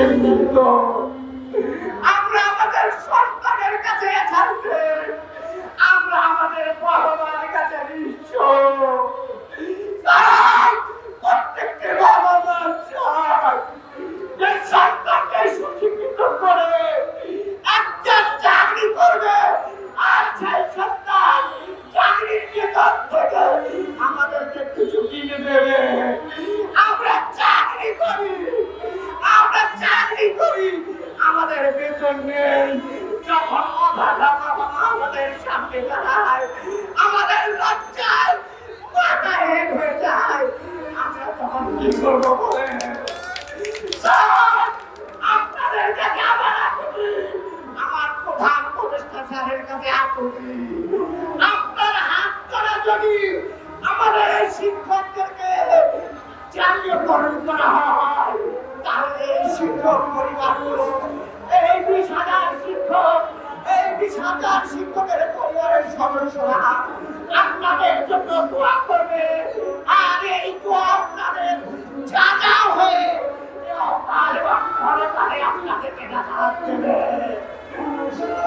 চিহ্নিত। আমরা আমাদের সন্তানের কাছে ছাড়বে, আমরা আমাদের বাবা মার কাছে নিঃস্ব। প্রত্যেকটি বাবা মা চায় যে সন্তানকে সুশিক্ষিত করে একটা চাকরি করবে, আর সেই সন্তান চাকরির বেতন থেকে আমাদেরকে কিছু কিনে দেবে। আমরা চাকরি করি, আমরা চাকরি করি, আমাদের বেতন নেই। যখন অভাগা বাবা মা আমাদের সামনে দাঁড়ায়, আমাদের লজ্জায় মাথা হেট হয়ে যায়। আমরা তখন কি করবো বলেন? আপনাদের কাছে আবার আকুতি, আমার প্রধান উপদেষ্টা স্যারের কাছে আকুতি, আপনার হাত ধরে যদি আমাদের এই শিক্ষকদেরকে জাতীয়করণ করা হয়, তাহলে এই শিক্ষক পরিবারগুলো, এই 20,000 শিক্ষক, এই 20,000 শিক্ষকের পরিবারের সদস্যরা আপনাদের জন্য দোয়া